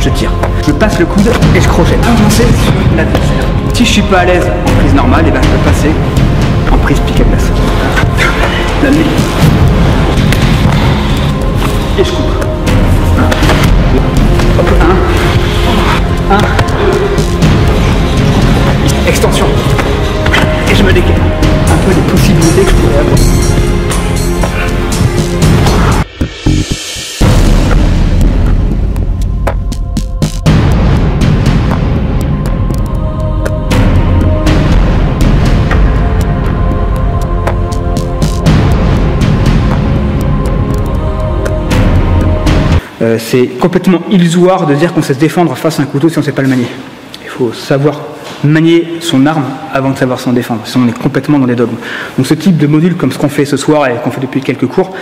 je tire. Je passe le coude et je crochette. Avancer sur l'adversaire. Si je suis pas à l'aise en prise normale, et ben je peux passer en prise pique à glace. L'amener. Et je coupe. Hop, 1, 2, extension. Et je me décale. Un peu les possibilités que je pourrais avoir. C'est complètement illusoire de dire qu'on sait se défendre face à un couteau si on ne sait pas le manier. Il faut savoir manier son arme avant de savoir s'en défendre, sinon on est complètement dans les dogmes. Donc ce type de module, comme ce qu'on fait ce soir et qu'on fait depuis quelques cours,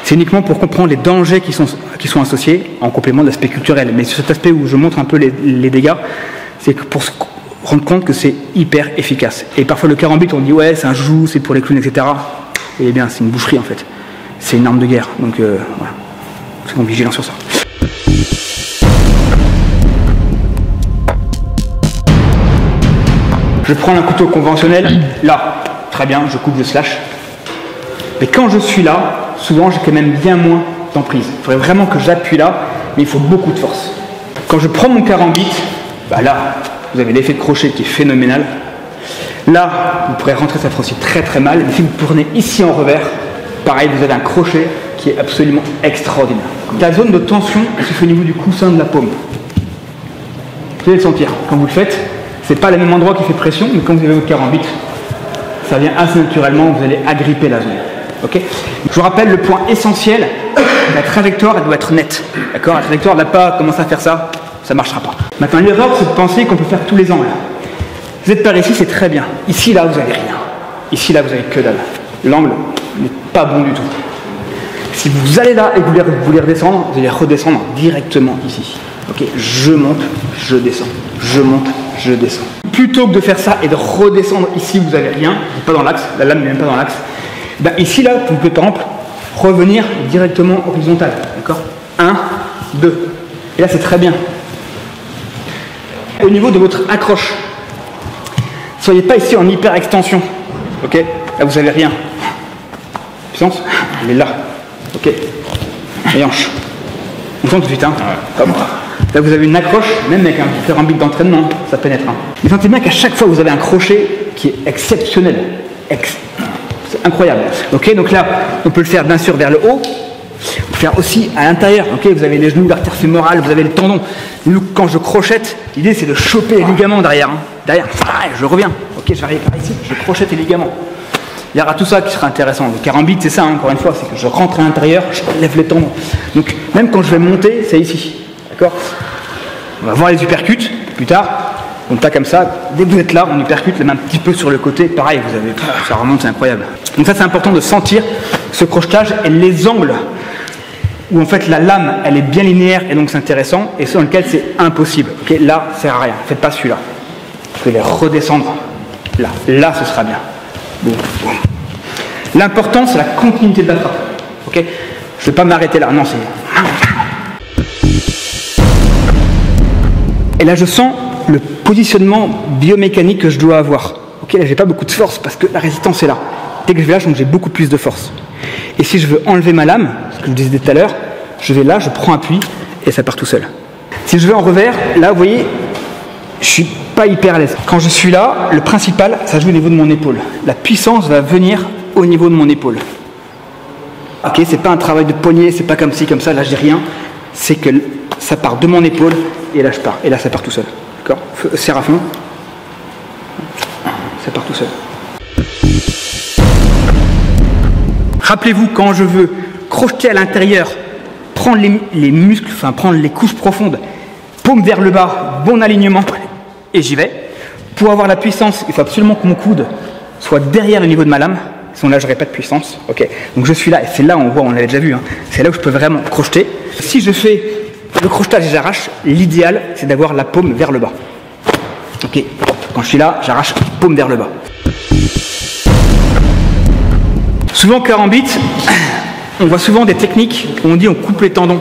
c'est uniquement pour comprendre les dangers qui sont associés en complément de l'aspect culturel. Mais sur cet aspect où je montre un peu les dégâts, c'est pour se rendre compte que c'est hyper efficace. Et parfois le carambit, on dit ouais c'est un joujou, c'est pour les clowns, etc. Et bien c'est une boucherie en fait. C'est une arme de guerre. Donc voilà. Soyons vigilants sur ça. Je prends un couteau conventionnel, là, très bien, je coupe, je slash. Mais quand je suis là, souvent j'ai quand même bien moins d'emprise. Il faudrait vraiment que j'appuie là, mais il faut beaucoup de force. Quand je prends mon carambit, bah là, vous avez l'effet de crochet qui est phénoménal. Là, vous pourrez rentrer, ça fera aussi très très mal. Mais si vous tournez ici en revers, pareil, vous avez un crochet qui est absolument extraordinaire. La zone de tension se fait au niveau du coussin de la paume. Vous allez le sentir quand vous le faites. C'est pas le même endroit qui fait pression, mais quand vous avez votre carambit, ça vient assez naturellement, vous allez agripper la zone. Okay, je vous rappelle le point essentiel, la trajectoire elle doit être nette. D'accord, la trajectoire n'a pas commencé à faire ça, ça ne marchera pas. Maintenant l'erreur c'est de penser qu'on peut faire tous les angles. Vous êtes par ici, c'est très bien. Ici là vous n'avez rien. Ici là vous avez que dalle. L'angle n'est pas bon du tout. Si vous allez là et que vous voulez redescendre, vous allez redescendre directement ici. Ok, je monte, je descends. Je monte, je descends. Plutôt que de faire ça et de redescendre ici, vous n'avez rien, pas dans l'axe, la lame n'est même pas dans l'axe. Ben ici, là, vous pouvez par exemple revenir directement horizontal. D'accord, 1, 2. Et là, c'est très bien. Au niveau de votre accroche, ne soyez pas ici en hyper extension. Ok, là, vous n'avez rien. Puissance, elle est là. Ok, les hanches. On sent tout de suite, hein. Comme ça. Là, vous avez une accroche, même avec un carambit d'entraînement, ça pénètre. Hein. Mais sentez bien qu'à chaque fois, vous avez un crochet qui est exceptionnel. C'est incroyable. Okay, donc là, on peut le faire bien sûr vers le haut. On peut le faire aussi à l'intérieur. Okay, vous avez les genoux, l'artère fémorale, vous avez le tendon. Nous, quand je crochette, l'idée c'est de choper les ligaments derrière. Hein. Derrière, je reviens. Ok, j'arrive par ici, je crochette les ligaments. Il y aura tout ça qui sera intéressant. Le carambit, c'est ça, hein, encore une fois, c'est que je rentre à l'intérieur, je lève les tendons. Donc, même quand je vais monter, c'est ici. D'accord ? On va voir les uppercuts plus tard. Donc pas comme ça. Dès que vous êtes là, on uppercute la main un petit peu sur le côté. Pareil, vous avez, ça remonte, c'est incroyable. Donc ça, c'est important de sentir ce crochetage et les angles où en fait la lame, elle est bien linéaire et donc c'est intéressant. Et ceux dans lesquels c'est impossible. Okay, là, ça sert à rien. Faites pas celui-là. Vous pouvez les redescendre là. Là, ce sera bien. Bon. L'important, c'est la continuité de la frappe. Okay, je ne vais pas m'arrêter là. Non, c'est... Et là, je sens le positionnement biomécanique que je dois avoir. Ok, là, j'ai pas beaucoup de force parce que la résistance est là. Dès que je vais là, donc j'ai beaucoup plus de force. Et si je veux enlever ma lame, ce que je disais tout à l'heure, je vais là, je prends appui et ça part tout seul. Si je vais en revers, là, vous voyez, je suis pas hyper à l'aise. Quand je suis là, le principal, ça joue au niveau de mon épaule. La puissance va venir au niveau de mon épaule. Ok, c'est pas un travail de poignet, c'est pas comme ci, comme ça, là, j'ai rien. C'est que ça part de mon épaule et là je pars. Et là ça part tout seul. D'accord ? Serre à fond. Ça part tout seul. Rappelez-vous, quand je veux crocheter à l'intérieur, prendre les muscles, enfin prendre les couches profondes, paume vers le bas, bon alignement, et j'y vais. Pour avoir la puissance, il faut absolument que mon coude soit derrière le niveau de ma lame. Sinon là, je n'aurai pas de puissance. Ok. Donc je suis là, et c'est là, on voit, on l'avait déjà vu, hein. C'est là où je peux vraiment crocheter. Si je fais le crochetage et j'arrache, l'idéal, c'est d'avoir la paume vers le bas. Ok. Quand je suis là, j'arrache paume vers le bas. Souvent, carambit, on voit souvent des techniques où on dit on coupe les tendons.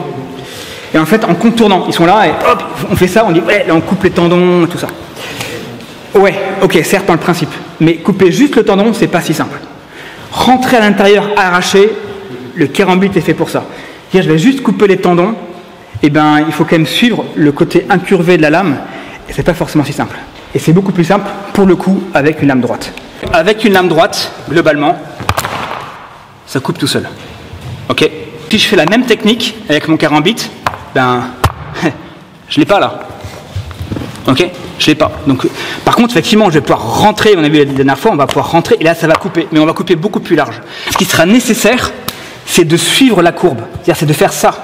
Et en fait, en contournant, ils sont là et hop, on fait ça, on dit ouais, là on coupe les tendons, tout ça. Ouais, ok, certes dans le principe, mais couper juste le tendon, c'est pas si simple. Rentrer à l'intérieur, arracher, le karambit est fait pour ça. C'est-à-dire, je vais juste couper les tendons, et ben il faut quand même suivre le côté incurvé de la lame, et c'est pas forcément si simple. Et c'est beaucoup plus simple, pour le coup, avec une lame droite. Avec une lame droite, globalement, ça coupe tout seul. Ok. Si je fais la même technique avec mon karambit, ben, je l'ai pas là. Ok, je l'ai pas. Donc, par contre, effectivement, je vais pouvoir rentrer. On a vu la dernière fois, on va pouvoir rentrer et là, ça va couper. Mais on va couper beaucoup plus large. Ce qui sera nécessaire, c'est de suivre la courbe. C'est-à-dire, c'est de faire ça.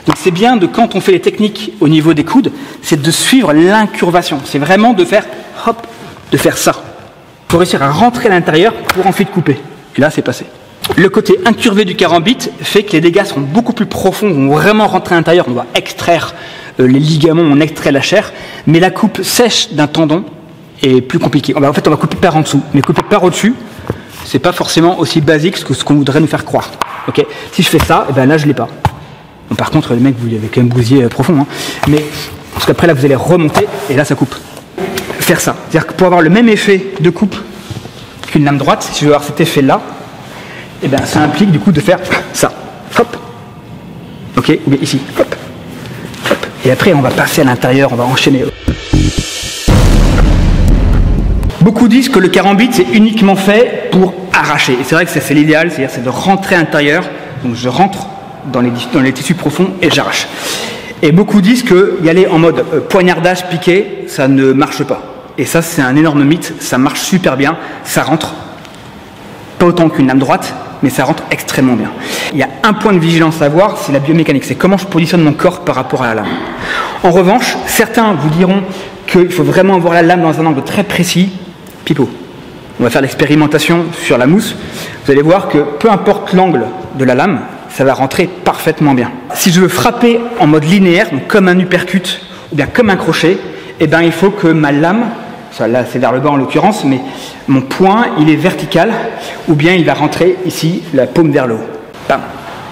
Donc, c'est bien de quand on fait les techniques au niveau des coudes, c'est de suivre l'incurvation. C'est vraiment de faire, hop, de faire ça. Il faut réussir à rentrer à l'intérieur pour ensuite couper. Et là, c'est passé. Le côté incurvé du karambit fait que les dégâts seront beaucoup plus profonds, on va vraiment rentrer à l'intérieur, on va extraire les ligaments, on extrait la chair, mais la coupe sèche d'un tendon est plus compliquée. En fait, on va couper par en dessous, mais couper par au-dessus, c'est pas forcément aussi basique que ce qu'on voudrait nous faire croire. Okay, si je fais ça, et ben là je l'ai pas. Bon, par contre, les mecs, vous y avez quand même bousillé profond, hein, mais parce qu'après là vous allez remonter et là ça coupe. Faire ça, c'est-à-dire que pour avoir le même effet de coupe qu'une lame droite, si je veux avoir cet effet-là, et bien ça implique du coup de faire ça, hop, ok, ou bien ici, hop, hop, et après on va passer à l'intérieur, on va enchaîner. Beaucoup disent que le karambit c'est uniquement fait pour arracher, et c'est vrai que c'est l'idéal, c'est de rentrer à l'intérieur, donc je rentre dans les tissus profonds et j'arrache. Et beaucoup disent que y aller en mode poignardage piqué, ça ne marche pas. Et ça c'est un énorme mythe, ça marche super bien, ça rentre, pas autant qu'une lame droite, mais ça rentre extrêmement bien. Il y a un point de vigilance à avoir, c'est la biomécanique, c'est comment je positionne mon corps par rapport à la lame. En revanche, certains vous diront qu'il faut vraiment avoir la lame dans un angle très précis. Pipeau. On va faire l'expérimentation sur la mousse. Vous allez voir que peu importe l'angle de la lame, ça va rentrer parfaitement bien. Si je veux frapper en mode linéaire, donc comme un uppercut ou bien comme un crochet, eh ben, il faut que ma lame, là c'est vers le bas en l'occurrence, mais mon poing il est vertical ou bien il va rentrer ici, la paume vers le haut. Bam.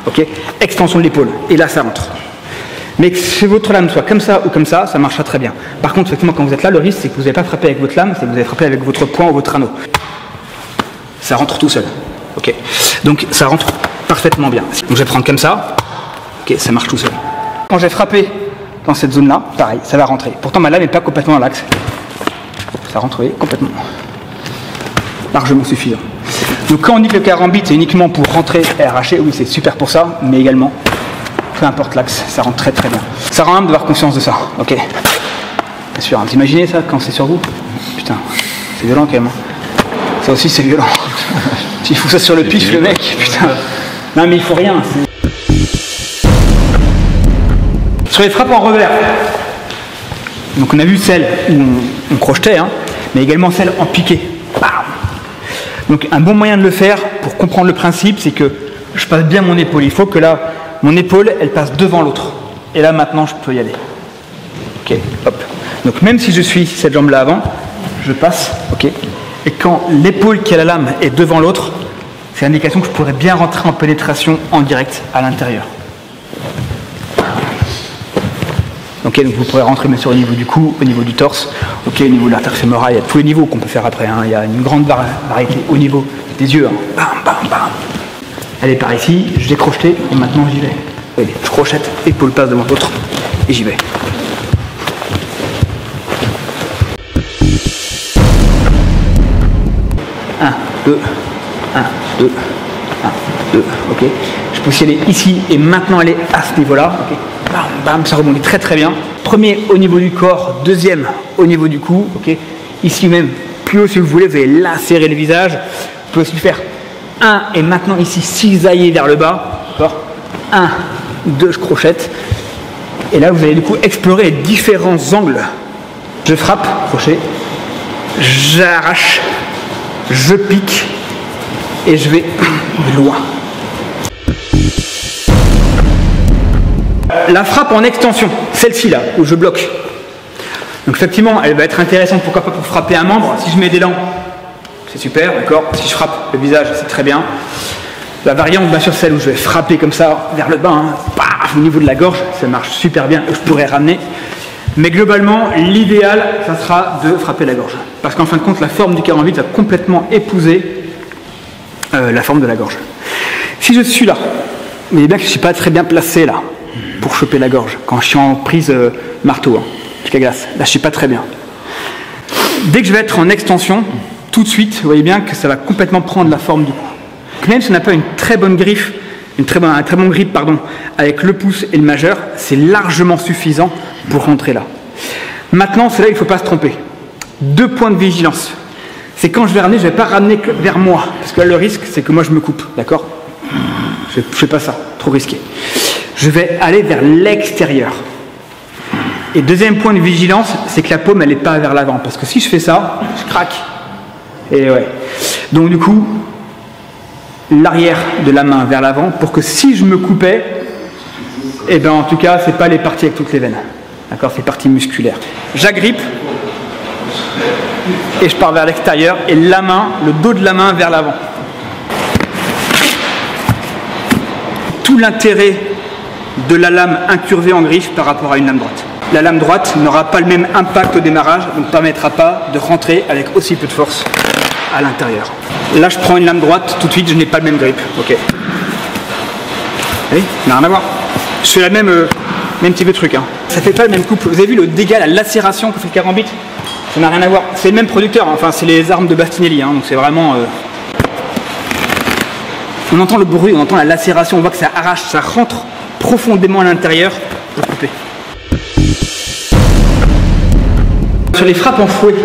Ok. Extension de l'épaule. Et là ça rentre. Mais que votre lame soit comme ça ou comme ça marchera très bien. Par contre, effectivement, quand vous êtes là, le risque c'est que vous n'avez pas frappé avec votre lame, c'est que vous avez frappé avec votre poing ou votre anneau. Ça rentre tout seul. Ok. Donc ça rentre parfaitement bien. Donc je vais prendre comme ça. Ok, ça marche tout seul. Quand j'ai frappé dans cette zone-là, pareil, ça va rentrer. Pourtant ma lame n'est pas complètement dans l'axe. Ça rentre, oui, complètement. Largement suffisant. Donc quand on dit que le karambit c'est uniquement pour rentrer et arracher, oui c'est super pour ça, mais également, peu importe l'axe, ça rentre très très bien. Ça rend âme d'avoir conscience de ça, ok. Bien sûr, hein, vous imaginez ça quand c'est sur vous? Putain, c'est violent quand même. Ça aussi c'est violent. S'il fout ça sur le pif le mec, putain. Non mais il faut rien. Sur les frappes en revers. Donc on a vu celle où on crochetait, hein, mais également celle en piqué. Bam. Donc un bon moyen de le faire, pour comprendre le principe, c'est que je passe bien mon épaule. Il faut que là, mon épaule, elle passe devant l'autre. Et là maintenant, je peux y aller. Ok, hop. Donc même si je suis cette jambe-là avant, je passe, ok. Et quand l'épaule qui a la lame est devant l'autre, c'est l'indication que je pourrais bien rentrer en pénétration en direct à l'intérieur. Ok, donc vous pourrez rentrer bien sûr au niveau du cou, au niveau du torse, ok, au niveau de l'artère fémorale, il y a tous les niveaux qu'on peut faire après, hein. Il y a une grande variété au niveau des yeux, hein. Bam, bam, bam. Allez, par ici, je l'ai crocheté et maintenant j'y vais. Allez, je crochette, épaule passe devant l'autre et j'y vais. Un, deux, 1, 2, 1, 2, ok. Je peux aussi aller ici et maintenant aller à ce niveau-là, ok. Bam, bam, ça rebondit très très bien. Premier au niveau du corps, deuxième au niveau du cou, ok. Ici même, plus haut si vous voulez, vous allez lacérer le visage. Vous pouvez aussi faire 1 et maintenant ici cisailler vers le bas, d'accord. 1, 2, je crochette. Et là, vous allez du coup explorer les différents angles. Je frappe, crochet, j'arrache, je pique et je vais loin. La frappe en extension, celle-ci là, où je bloque. Donc effectivement, elle va être intéressante, pourquoi pas pour frapper un membre. Si je mets des dents, c'est super, d'accord. Si je frappe le visage, c'est très bien. La variante, bien sûr, celle où je vais frapper comme ça vers le bas, hein, paf, au niveau de la gorge, ça marche super bien, je pourrais ramener. Mais globalement, l'idéal, ça sera de frapper la gorge. Parce qu'en fin de compte, la forme du carambit va complètement épouser la forme de la gorge. Si je suis là, vous voyez bien que je ne suis pas très bien placé là, pour choper la gorge, quand je suis en prise marteau, pic à glace. Là, je ne suis pas très bien. Dès que je vais être en extension, tout de suite, vous voyez bien que ça va complètement prendre la forme du cou. Même si on n'a pas une très bonne griffe, un très bon grip, pardon, avec le pouce et le majeur, c'est largement suffisant pour rentrer là. Maintenant, c'est là il ne faut pas se tromper. 2 points de vigilance. C'est quand je vais ramener, je ne vais pas ramener que vers moi, parce que là, le risque, c'est que moi, je me coupe, d'accord? Je ne fais pas ça, trop risqué. Je vais aller vers l'extérieur. Et deuxième point de vigilance, c'est que la paume, elle n'est pas vers l'avant, parce que si je fais ça, je craque. Et ouais. Donc du coup, l'arrière de la main vers l'avant, pour que si je me coupais, eh ben en tout cas, c'est pas les parties avec toutes les veines. D'accord, c'est les parties musculaires. J'agrippe et je pars vers l'extérieur et la main, le dos de la main vers l'avant. Tout l'intérêt de la lame incurvée en griffe par rapport à une lame droite. La lame droite n'aura pas le même impact au démarrage, donc ne permettra pas de rentrer avec aussi peu de force à l'intérieur. Là, je prends une lame droite, tout de suite, je n'ai pas le même grip. Ok. Oui, ça n'a rien à voir. Je fais la même petit peu de truc. Hein. Ça fait pas le même couple. Vous avez vu le dégât, la lacération que fait le carambit? Ça n'a rien à voir. C'est le même producteur. Hein. Enfin, c'est les armes de Bastinelli. Hein. Donc c'est vraiment. On entend le bruit, on entend la lacération. On voit que ça arrache, ça rentre profondément à l'intérieur pour couper. Sur les frappes en fouet,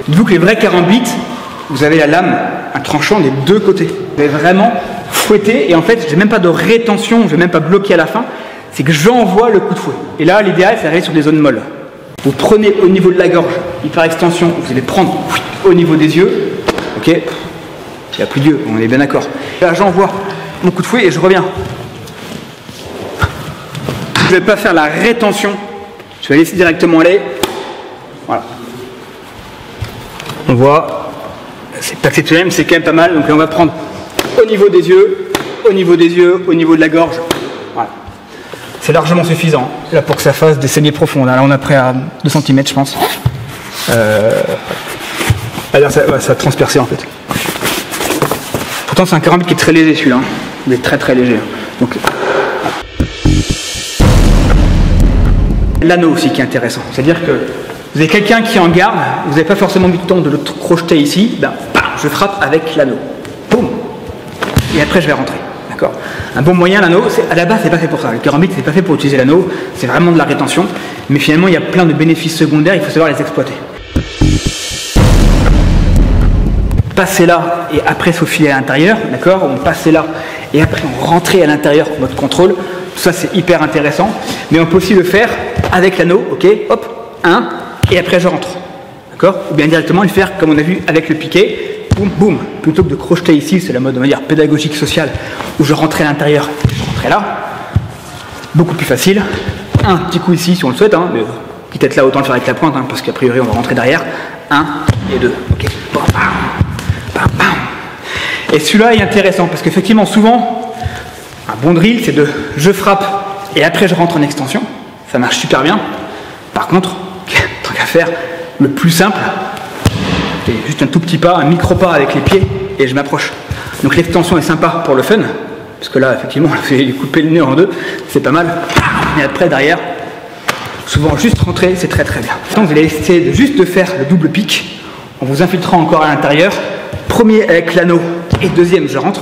dites-vous que les vrais carambites, vous avez la lame, un tranchant des 2 côtés. Vous avez vraiment fouetté et en fait, je n'ai même pas de rétention, je ne vais même pas bloquer à la fin. C'est que j'envoie le coup de fouet. Et là, l'idéal, c'est d'arriver sur des zones molles. Vous prenez au niveau de la gorge, hyper extension, vous allez prendre au niveau des yeux. Ok, il n'y a plus d'yeux, on est bien d'accord. Là, j'envoie mon coup de fouet et je reviens. Je ne vais pas faire la rétention, je vais laisser directement aller. Voilà. On voit, c'est pas exceptionnel, mais c'est quand même pas mal. Donc là, on va prendre au niveau des yeux, au niveau des yeux, au niveau de la gorge. Voilà. C'est largement suffisant là pour que ça fasse des saignées profondes. Là, on est prêt à 2 cm, je pense. Alors, ça va transpercer en fait. Pourtant, c'est un carambit qui est très léger celui-là. Hein. Il est très très léger. Donc, l'anneau aussi qui est intéressant. C'est-à-dire que vous avez quelqu'un qui est en garde, vous n'avez pas forcément du temps de le crocheter ici, ben, je frappe avec l'anneau. Boum. Et après, je vais rentrer. D'accord. Un bon moyen, l'anneau, à la base, c'est pas fait pour ça. Le carambit, c'est pas fait pour utiliser l'anneau, c'est vraiment de la rétention. Mais finalement, il y a plein de bénéfices secondaires, il faut savoir les exploiter. Passer là et après se faufiler à l'intérieur, d'accord. On passait là et après on rentrait à l'intérieur votre contrôle. Tout ça, c'est hyper intéressant. Mais on peut aussi le faire avec l'anneau, ok. Hop, 1, et après je rentre. D'accord. Ou bien directement le faire comme on a vu avec le piqué. Boum, boum, plutôt que de crocheter ici, c'est la mode, on va dire, pédagogique, sociale, où je rentrais à l'intérieur, je rentrais là, beaucoup plus facile, un petit coup ici si on le souhaite, hein, mais quitte à être là, autant le faire avec la pointe, hein, parce qu'a priori on va rentrer derrière, 1 et 2, ok, bam, bam, bam. Et celui-là est intéressant, parce qu'effectivement, souvent, un bon drill, c'est de, je frappe, et après je rentre en extension, ça marche super bien, par contre, tant qu'à faire, le plus simple, et juste un tout petit pas, un micro pas avec les pieds et je m'approche. Donc l'extension est sympa pour le fun, parce que là effectivement je vais couper le nez en 2, c'est pas mal. Et après derrière, souvent juste rentrer, c'est très très bien. Donc vous allez essayer de juste de faire le double pic en vous infiltrant encore à l'intérieur. Premier avec l'anneau et deuxième je rentre,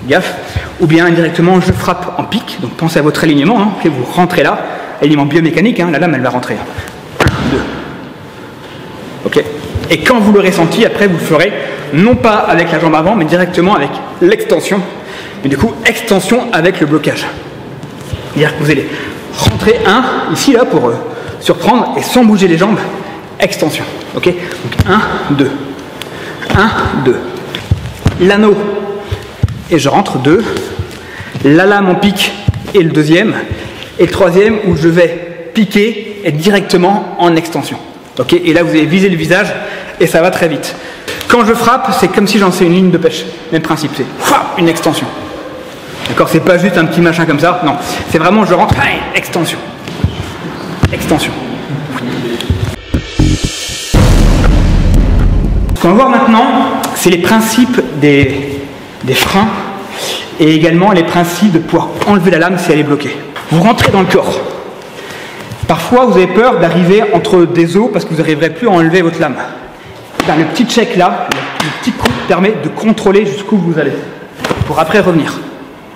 gaffe. Ou bien indirectement je frappe en pic, donc pensez à votre alignement, hein. Okay, vous rentrez là, alignement biomécanique, hein. La lame elle va rentrer. 1, 2. Ok. Et quand vous l'aurez senti, après vous le ferez, non pas avec la jambe avant, mais directement avec l'extension. Mais du coup, extension avec le blocage. C'est-à-dire que vous allez rentrer ici là pour surprendre, et sans bouger les jambes, extension. Ok. Donc 1, 2. 1, 2. L'anneau, et je rentre, 2. La lame en pique, et le deuxième. Et le troisième, où je vais piquer, et directement en extension. Okay, et là vous allez viser le visage et ça va très vite. Quand je frappe, c'est comme si j'en sais une ligne de pêche. Même principe, c'est une extension. D'accord, c'est pas juste un petit machin comme ça, non. C'est vraiment je rentre, extension. extension. Ce qu'on va voir maintenant, c'est les principes des freins et également les principes de pouvoir enlever la lame si elle est bloquée. Vous rentrez dans le corps. Parfois, vous avez peur d'arriver entre des os parce que vous n'arriverez plus à enlever votre lame. Ben, le petit check là, le petit coup permet de contrôler jusqu'où vous allez pour après revenir.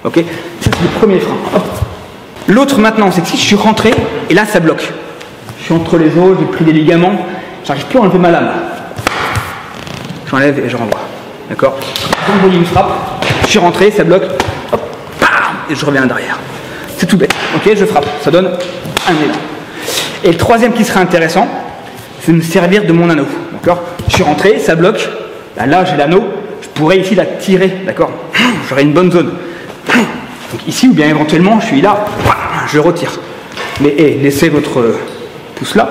Ok? Ça, c'est le premier frein. L'autre maintenant, c'est que si je suis rentré et là, ça bloque. Je suis entre les os, j'ai pris des ligaments, j'arrive plus à enlever ma lame. J'enlève et je renvoie. D'accord? J'envoie une frappe, je suis rentré, ça bloque, hop, bam, et je reviens derrière. C'est tout bête. Ok, je frappe, ça donne un élan. Et le troisième qui serait intéressant, c'est de me servir de mon anneau. D'accord? Je suis rentré, ça bloque. Là, j'ai l'anneau, je pourrais ici la tirer. D'accord? J'aurai une bonne zone. Donc ici, ou bien éventuellement, je suis là, je retire. Mais laissez votre pouce là,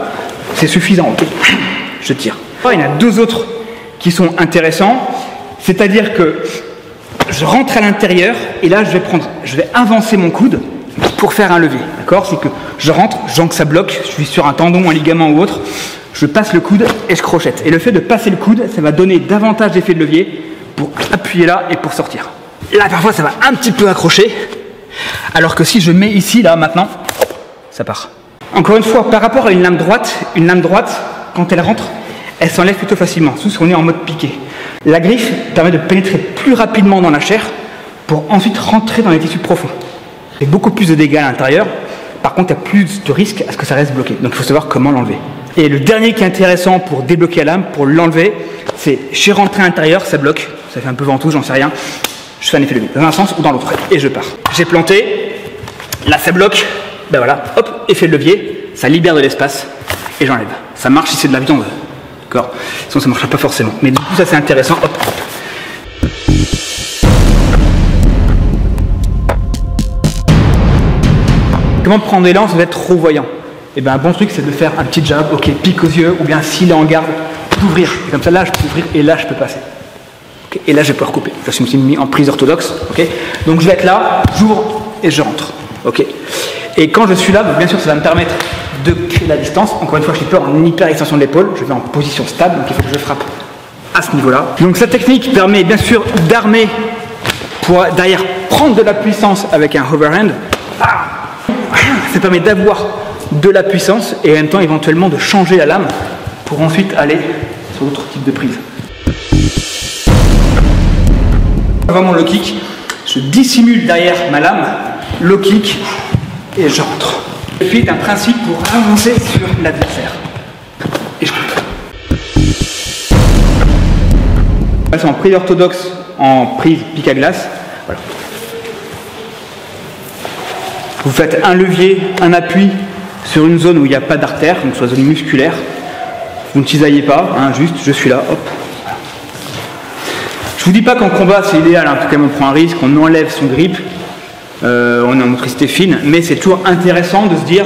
c'est suffisant. Ok? Je tire. Il y en a deux autres qui sont intéressants, c'est-à-dire que je rentre à l'intérieur et là, je vais avancer mon coude pour faire un levier. D'accord? C'est que je rentre, je sens que ça bloque, je suis sur un tendon, un ligament ou autre, je passe le coude et je crochette. Et le fait de passer le coude, ça va donner davantage d'effet de levier pour appuyer là et pour sortir. Là, parfois, ça va un petit peu accrocher, alors que si je mets ici, là, maintenant, ça part. Encore une fois, par rapport à une lame droite, quand elle rentre, elle s'enlève plutôt facilement, surtout si on est en mode piqué. La griffe permet de pénétrer plus rapidement dans la chair pour ensuite rentrer dans les tissus profonds. Il y a beaucoup plus de dégâts à l'intérieur, par contre, il y a plus de risque à ce que ça reste bloqué. Donc, il faut savoir comment l'enlever. Et le dernier qui est intéressant pour débloquer la lame, pour l'enlever, c'est je suis rentré à l'intérieur, ça bloque, ça fait un peu ventouse, j'en sais rien. Je fais un effet de levier, dans un sens ou dans l'autre, et je pars. J'ai planté, là ça bloque, ben voilà, hop, effet de levier, ça libère de l'espace, et j'enlève. Ça marche si c'est de la viande, d'accord? Sinon ça ne marchera pas forcément. Mais du coup ça c'est intéressant, hop, hop. Comment prendre l'élan sans être trop voyant? Et bien un bon truc c'est de faire un petit jab, ok, pique aux yeux, ou bien s'il est en garde, d'ouvrir. Et comme ça là je peux ouvrir et là je peux passer. Okay, et là je vais pouvoir couper. Je me suis mis en prise orthodoxe. Okay, donc je vais être là, j'ouvre et je rentre. Okay. Et quand je suis là, bien sûr ça va me permettre de créer la distance. Encore une fois, je suis pas en hyper extension de l'épaule, je vais en position stable, donc il faut que je frappe à ce niveau-là. Donc cette technique permet bien sûr d'armer pour derrière prendre de la puissance avec un overhand. Ça permet d'avoir de la puissance et en même temps éventuellement de changer la lame pour ensuite aller sur d'autres types de prises. Avant mon low kick, je dissimule derrière ma lame, low kick et je rentre. Je fais un principe pour avancer sur l'adversaire. Et je coupe. Je passe en prise orthodoxe, en prise pique à glace. Voilà. Vous faites un levier, un appui sur une zone où il n'y a pas d'artère, donc sur la zone musculaire. Vous ne cisaillez pas, hein, juste je suis là, hop. Je vous dis pas qu'en combat c'est idéal, hein, en tout cas on prend un risque, on enlève son grip, on est en motricité fine, mais c'est toujours intéressant de se dire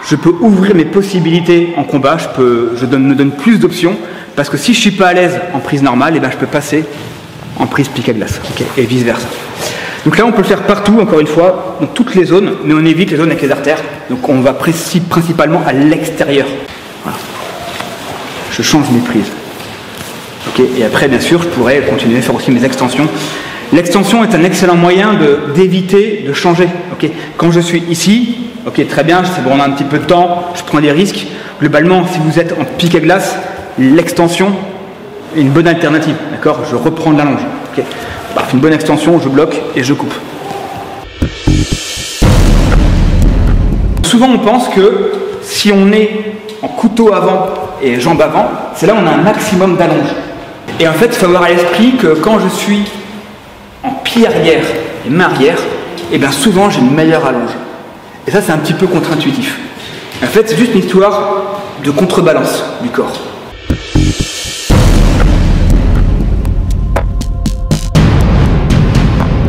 je peux ouvrir mes possibilités en combat, me donne plus d'options, parce que si je suis pas à l'aise en prise normale, et ben je peux passer en prise pique à glace, okay, et vice versa. Donc là on peut le faire partout, encore une fois, dans toutes les zones, mais on évite les zones avec les artères, donc on va principalement à l'extérieur. Voilà. Je change mes prises. Okay, et après, bien sûr, je pourrais continuer à faire aussi mes extensions. L'extension est un excellent moyen d'éviter de changer. Okay. Quand je suis ici, ok, très bien, c'est bon, on a un petit peu de temps, je prends des risques. Globalement, si vous êtes en pique à glace, l'extension est une bonne alternative. D'accord, je reprends de la longe. Okay. Bah, une bonne extension, je bloque et je coupe. Souvent, on pense que si on est en couteau avant et jambes avant, c'est là où on a un maximum d'allonge. Et en fait, il faut avoir à l'esprit que quand je suis en pied arrière et main arrière, et bien souvent j'ai une meilleure allonge. Et ça, c'est un petit peu contre-intuitif. En fait, c'est juste une histoire de contrebalance du corps.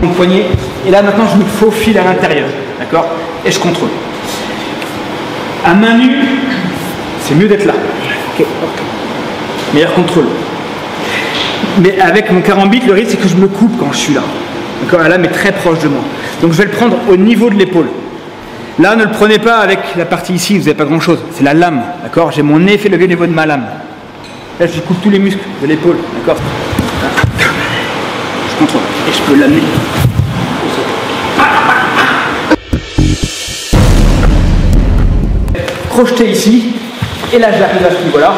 Mon poignet, et là maintenant je me faufile à l'intérieur, d'accord? Et je contrôle. À main nue, c'est mieux d'être là. Okay. Meilleur contrôle. Mais avec mon carambit, le risque c'est que je me coupe quand je suis là. D'accord, la lame est très proche de moi. Donc je vais le prendre au niveau de l'épaule. Là, ne le prenez pas avec la partie ici, vous n'avez pas grand chose. C'est la lame, d'accord? J'ai mon effet levier au niveau de ma lame. Là, je coupe tous les muscles de l'épaule, d'accord? Je contrôle et je peux l'amener. Crocheter ici, et là j'arrive à ce niveau-là,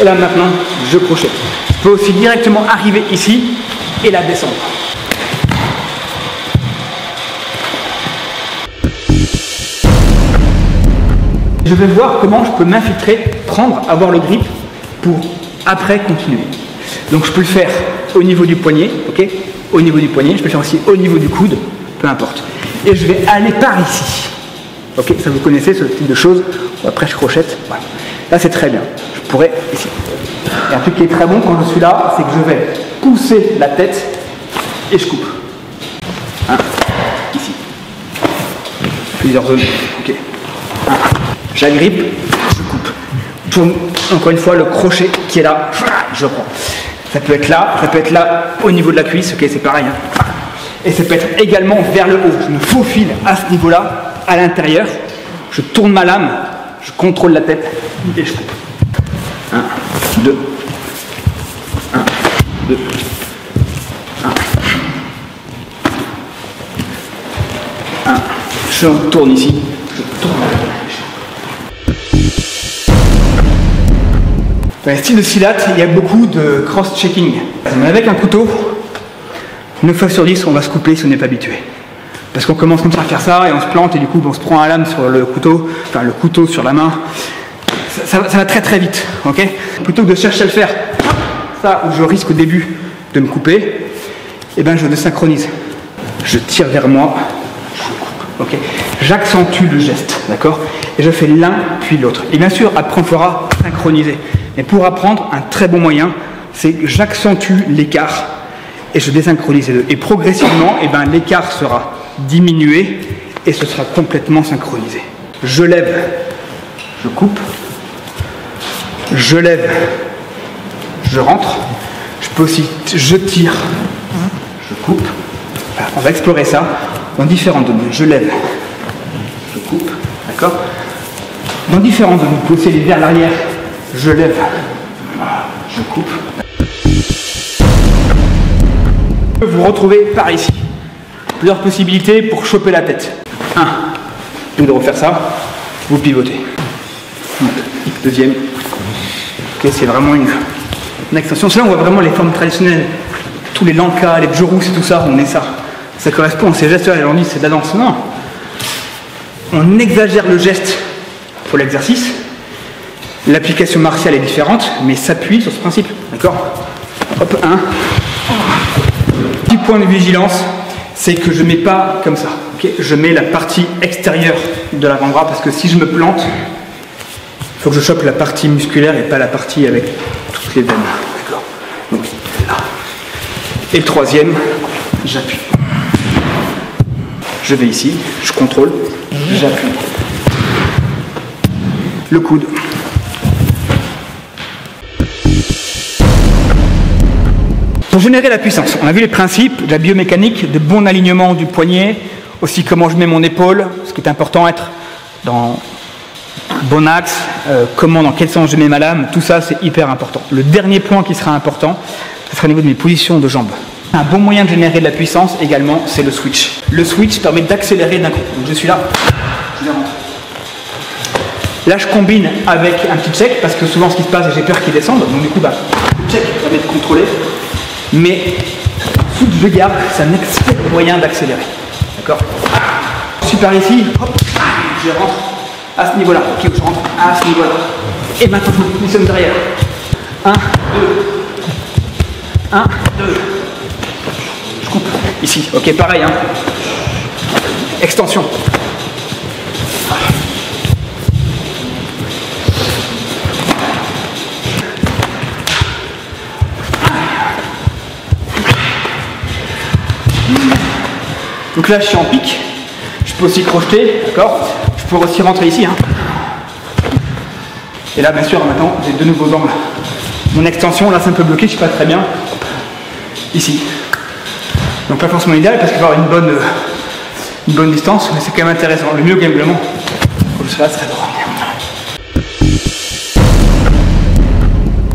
et là maintenant je crochette. Je peux aussi directement arriver ici et la descendre. Je vais voir comment je peux m'infiltrer, prendre, avoir le grip pour après continuer. Donc je peux le faire au niveau du poignet, ok? Au niveau du poignet, je peux le faire aussi au niveau du coude, peu importe. Et je vais aller par ici. Ok, ça vous connaissez ce type de choses. Après je crochette. Voilà. Là c'est très bien. Je pourrais ici. Et un truc qui est très bon quand je suis là, c'est que je vais pousser la tête et je coupe. Hein, ici. Plusieurs zones. Ok. Hein, j'agrippe, je coupe. Tourne encore une fois le crochet qui est là. Je prends. Ça peut être là au niveau de la cuisse. Ok, c'est pareil. Hein. Et ça peut être également vers le haut. Je me faufile à ce niveau-là. À l'intérieur, je tourne ma lame, je contrôle la tête et je coupe. 1, 2, 1, 2, 1, 1. Je tourne ici, je tourne la lame. Dans le style de silat, il y a beaucoup de cross-checking. Avec un couteau, 9 fois sur 10, on va se couper si on n'est pas habitué. Parce qu'on commence comme ça à faire ça et on se plante et du coup on se prend la lame sur le couteau, enfin le couteau sur la main. Ça va très très vite, ok? Plutôt que de chercher à le faire ça où je risque au début de me couper, et ben je désynchronise. Je tire vers moi, je coupe, ok? J'accentue le geste, d'accord? Et je fais l'un puis l'autre. Et bien sûr après on fera synchroniser. Mais pour apprendre, un très bon moyen, c'est que j'accentue l'écart et je désynchronise les deux. Et progressivement, et ben l'écart sera diminuer et ce sera complètement synchronisé. Je lève, je coupe, je lève, je rentre, je peux aussi, je tire, je coupe. Voilà, on va explorer ça dans différentes zones. Je lève, je coupe, d'accord? Dans différentes zones, vous pouvez aussi aller vers l'arrière, je lève, je coupe. Vous retrouvez par ici. Plusieurs possibilités pour choper la tête. 1. Vous de refaire ça, vous pivotez. Deuxième. Ok, c'est vraiment une extension. Là, on voit vraiment les formes traditionnelles. Tous les lankas, les jorus et tout ça, on est ça. Ça correspond à ces gestes-là. Et on dit c'est de la danse. Non. On exagère le geste pour l'exercice. L'application martiale est différente, mais s'appuie sur ce principe. D'accord? Hop, 1. Petit point de vigilance. C'est que je ne mets pas comme ça, okay? Je mets la partie extérieure de l'avant-bras parce que si je me plante, il faut que je chope la partie musculaire et pas la partie avec toutes les veines. D'accord? Donc là. Et le troisième, j'appuie. Je vais ici, je contrôle, j'appuie. Le coude. Pour générer la puissance, on a vu les principes de la biomécanique, de bon alignement du poignet, aussi comment je mets mon épaule, ce qui est important, être dans bon axe, comment, dans quel sens je mets ma lame, tout ça c'est hyper important. Le dernier point qui sera important, ce sera au niveau de mes positions de jambes. Un bon moyen de générer de la puissance également, c'est le switch. Le switch permet d'accélérer d'un coup. Donc je suis là, je rentre. Là je combine avec un petit check, parce que souvent ce qui se passe, j'ai peur qu'il descende, donc du coup le check permet de contrôler. Mais switch de garde, c'est un excellent moyen d'accélérer. D'accord? Je suis par ici, hop, je rentre à ce niveau-là. Ok, je rentre à ce niveau-là. Et maintenant, je me positionne derrière. 1, 2. 1, 2. Je coupe ici. Ok, pareil. Hein. Extension. Donc là, je suis en pique. Je peux aussi crocheter, d'accord? Je peux aussi rentrer ici. Hein. Et là, bien sûr, maintenant, j'ai de nouveaux angles. Mon extension, là, c'est un peu bloqué, je ne suis pas très bien. Ici. Donc pas forcément idéal parce qu'il va y avoir une bonne distance, mais c'est quand même intéressant. Le mieux, également, quand je serai là, ce serait de ramener.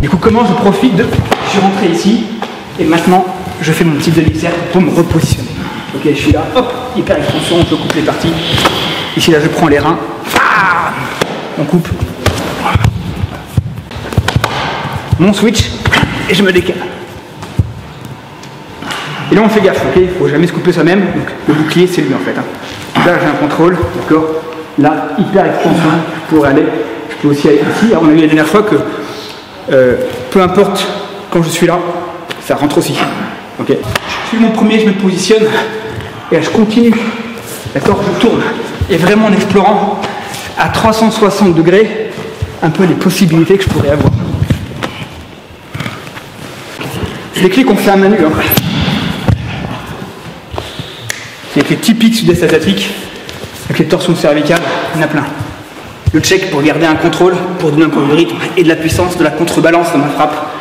Du coup, comment je profite de... Je suis rentré ici, et maintenant, je fais mon petit demi-cercle pour me repositionner. Ok, je suis là, hop, hyper extension, je coupe les parties. Ici, là, je prends les reins. Ah, on coupe. Mon switch, et je me décale. Et là, on fait gaffe, ok, il ne faut jamais se couper soi-même. Donc, le bouclier, c'est lui, en fait. Hein. Là, j'ai un contrôle, d'accord. Là, hyper extension, je pourrais aller. Je peux aussi aller ici. Alors, on a vu la dernière fois que peu importe quand je suis là, ça rentre aussi. Ok. Je suis mon premier, je me positionne et là, je continue. D'accord, je tourne. Et vraiment en explorant à 360 degrés un peu les possibilités que je pourrais avoir. C'est des clés qu'on fait à main nue. Hein. C'est des clés typiques sud-est asiatique, avec les torsions cervicales, il y en a plein. Le check pour garder un contrôle, pour donner un peu de rythme et de la puissance, de la contrebalance dans ma frappe.